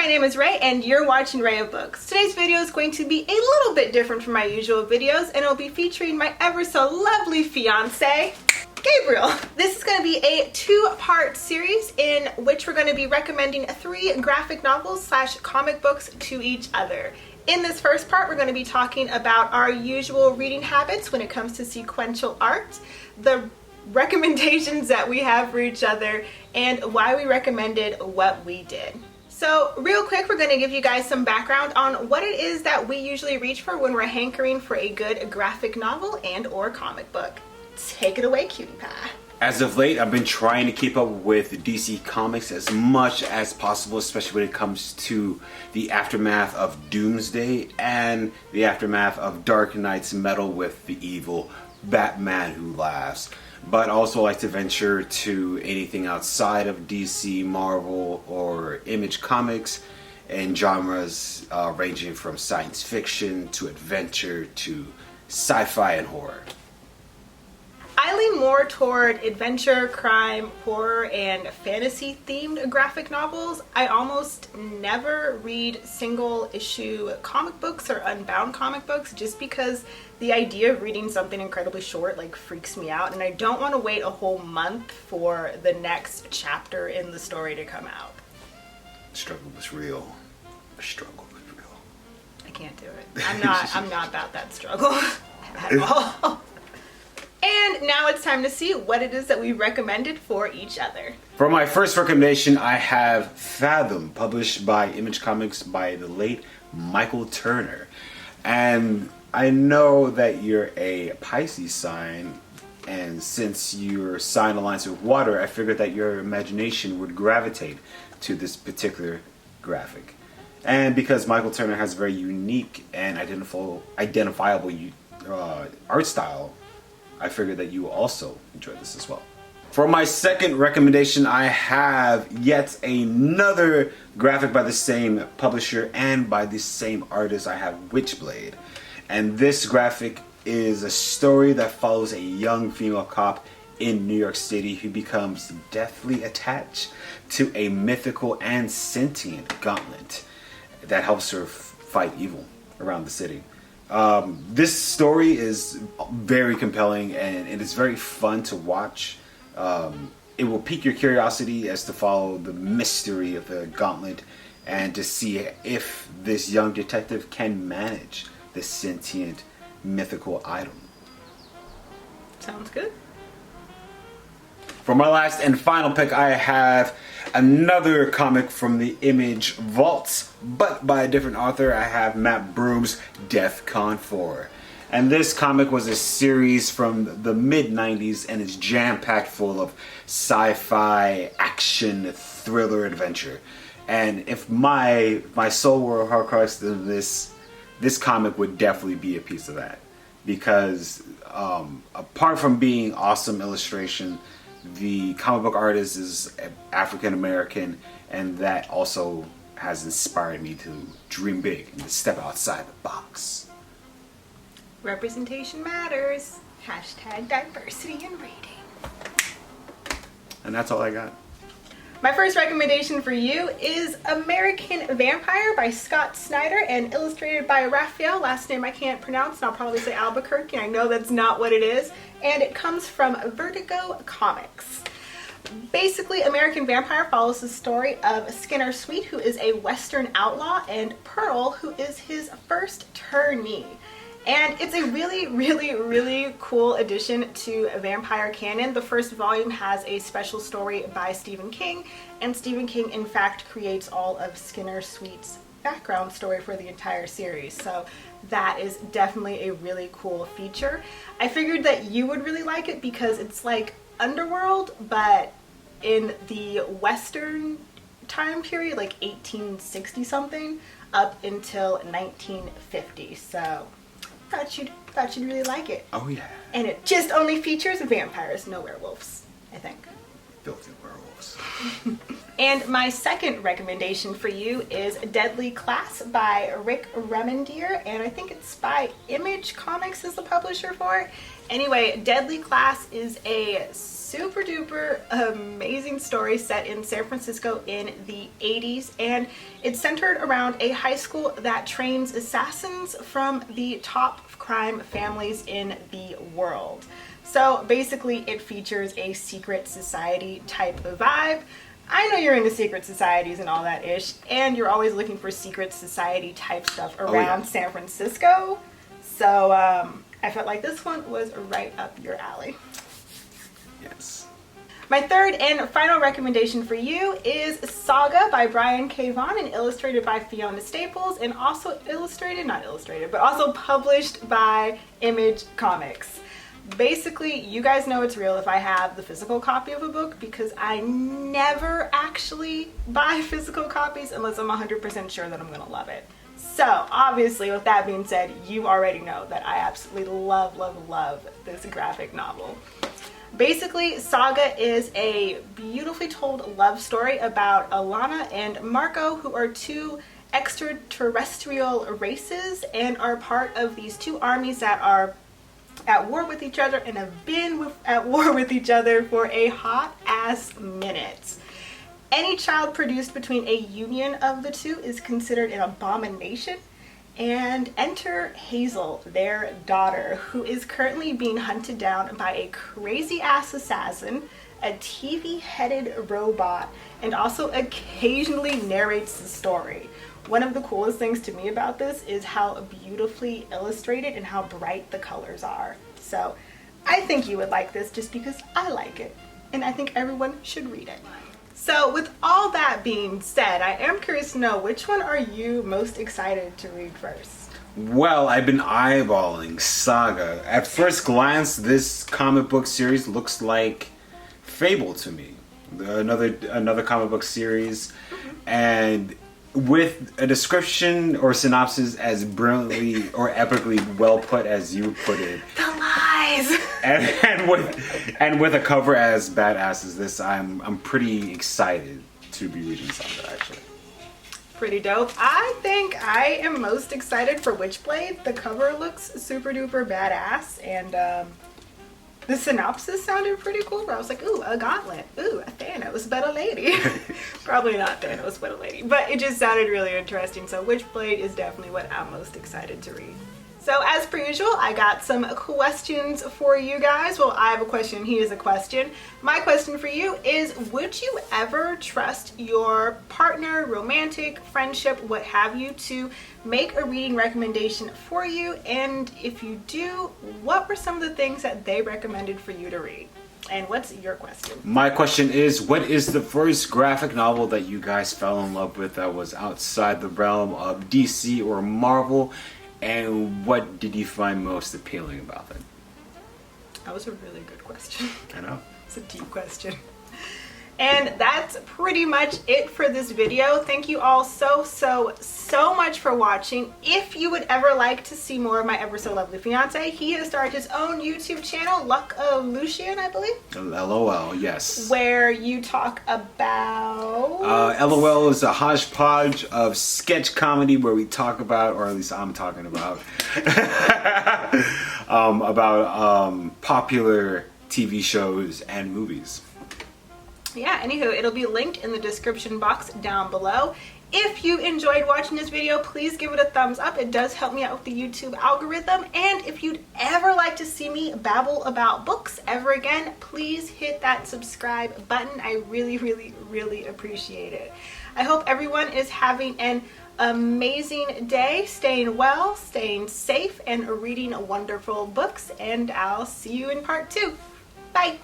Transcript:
my name is Ray and you're watching Ray of Books. Today's video is going to be a little bit different from my usual videos and it'll be featuring my ever so lovely fiance, Gabriel. This is going to be a two-part series in which we're going to be recommending 3 graphic novels slash comic books to each other. In this first part, we're going to be talking about our usual reading habits when it comes to sequential art, the recommendations that we have for each other, and why we recommended what we did. So real quick, we're going to give you guys some background on what it is that we usually reach for when we're hankering for a good graphic novel and or comic book. Take it away, cutie pie. As of late, I've been trying to keep up with DC Comics as much as possible, especially when it comes to the aftermath of Doomsday and the aftermath of Dark Knight's Metal with the evil Batman Who Laughs. But also like to venture to anything outside of DC, Marvel, or Image Comics and genres ranging from science fiction to adventure to sci-fi and horror. I lean more toward adventure, crime, horror, and fantasy themed graphic novels. I almost never read single issue comic books or unbound comic books just because the idea of reading something incredibly short freaks me out, and I don't want to wait a whole month for the next chapter in the story to come out. The struggle was real. The struggle was real. I can't do it. I'm not about that struggle at all. And now it's time to see what it is that we recommended for each other. For my first recommendation, I have Fathom, published by Image Comics by the late Michael Turner. And I know that you're a Pisces sign, and since your sign aligns with water, I figured that your imagination would gravitate to this particular graphic. And because Michael Turner has a very unique and identifiable art style, I figured that you will also enjoy this as well. For my second recommendation, I have yet another graphic by the same publisher and by the same artist. I have Witchblade. And this graphic is a story that follows a young female cop in New York City who becomes deathly attached to a mythical and sentient gauntlet that helps her fight evil around the city. This story is very compelling and it is very fun to watch. It will pique your curiosity as to follow the mystery of the gauntlet and to see if this young detective can manage this sentient mythical item. Sounds good. For my last and final pick, I have another comic from the Image Vaults, but by a different author. I have Mat Broome's Defcon 4. And this comic was a series from the mid-90s and it's jam-packed full of sci-fi, action, thriller, adventure. And if my soul were a Horcrux, then this comic would definitely be a piece of that. Because apart from being awesome illustration, the comic book artist is African American, and that also has inspired me to dream big and to step outside the box. Representation matters. Hashtag diversity in reading. And that's all I got. My first recommendation for you is American Vampire by Scott Snyder and illustrated by Raphael. Last name I can't pronounce and I'll probably say Albuquerque. I know that's not what it is. And it comes from Vertigo Comics. Basically, American Vampire follows the story of Skinner Sweet, who is a Western outlaw, and Pearl, who is his first turnee. And it's a really cool addition to vampire canon. The first volume has a special story by Stephen King, and Stephen King in fact creates all of Skinner Sweet's background story for the entire series. So that is definitely a really cool feature. I figured that you would really like it because it's like Underworld, but in the Western time period, like 1860 something up until 1950. So thought you'd really like it. Oh yeah. And it just only features vampires, no werewolves, I think. Filthy werewolves. And my second recommendation for you is Deadly Class by Rick Remender, and I think it's by Image Comics is the publisher for it. Anyway, Deadly Class is a super duper amazing story set in San Francisco in the 80s, and it's centered around a high school that trains assassins from the top crime families in the world. So basically it features a secret society type of vibe. I know you're into secret societies and all that ish, and you're always looking for secret society type stuff around San Francisco. So I felt like this one was right up your alley. Yes. My third and final recommendation for you is Saga by Brian K. Vaughn and illustrated by Fiona Staples, and also also published by Image Comics. Basically, you guys know it's real if I have the physical copy of a book, because I never actually buy physical copies unless I'm 100% sure that I'm going to love it. So obviously, with that being said, you already know that I absolutely love this graphic novel. Basically, Saga is a beautifully told love story about Alana and Marco, who are two extraterrestrial races and are part of these two armies that are at war with each other and have been at war with each other for a hot ass minute. Any child produced between a union of the two is considered an abomination. And enter Hazel, their daughter, who is currently being hunted down by a crazy ass assassin, a TV-headed robot, and also occasionally narrates the story. One of the coolest things to me about this is how beautifully illustrated and how bright the colors are. So I think you would like this just because I like it, and I think everyone should read it. So with all that being said, I am curious to know, which one are you most excited to read first? Well, I've been eyeballing Saga. At first glance, this comic book series looks like Fable to me. Another comic book series. And with a description or synopsis as brilliantly or epically well put as you put it. The lies! And with a cover as badass as this, I'm pretty excited to be reading Saga, actually. Pretty dope. I think I am most excited for Witchblade. The cover looks super duper badass, and the synopsis sounded pretty cool, but I was like, ooh, a gauntlet. Ooh, a Thanos, but a lady. Probably not Thanos, but a lady. But it just sounded really interesting, so Witchblade is definitely what I'm most excited to read. So as per usual, I got some questions for you guys. Well, I have a question, he has a question. My question for you is, would you ever trust your partner, romantic, friendship, what have you, to make a reading recommendation for you? And if you do, what were some of the things that they recommended for you to read? And what's your question? My question is, what is the first graphic novel that you guys fell in love with that was outside the realm of DC or Marvel? And what did you find most appealing about it? That was a really good question. I know. It's a deep question. And that's pretty much it for this video. Thank you all so much for watching. If you would ever like to see more of my ever so lovely fiance, he has started his own YouTube channel, Luck of Lucien, I believe. LOL, yes. Where you talk about... LOL is a hodgepodge of sketch comedy where we talk about, or at least I'm talking about, popular TV shows and movies. Yeah, anywho, it'll be linked in the description box down below. If you enjoyed watching this video, please give it a thumbs up. It does help me out with the YouTube algorithm. And if you'd ever like to see me babble about books ever again, please hit that subscribe button. I really appreciate it. I hope everyone is having an amazing day, staying well, staying safe, and reading wonderful books. And I'll see you in part 2. Bye!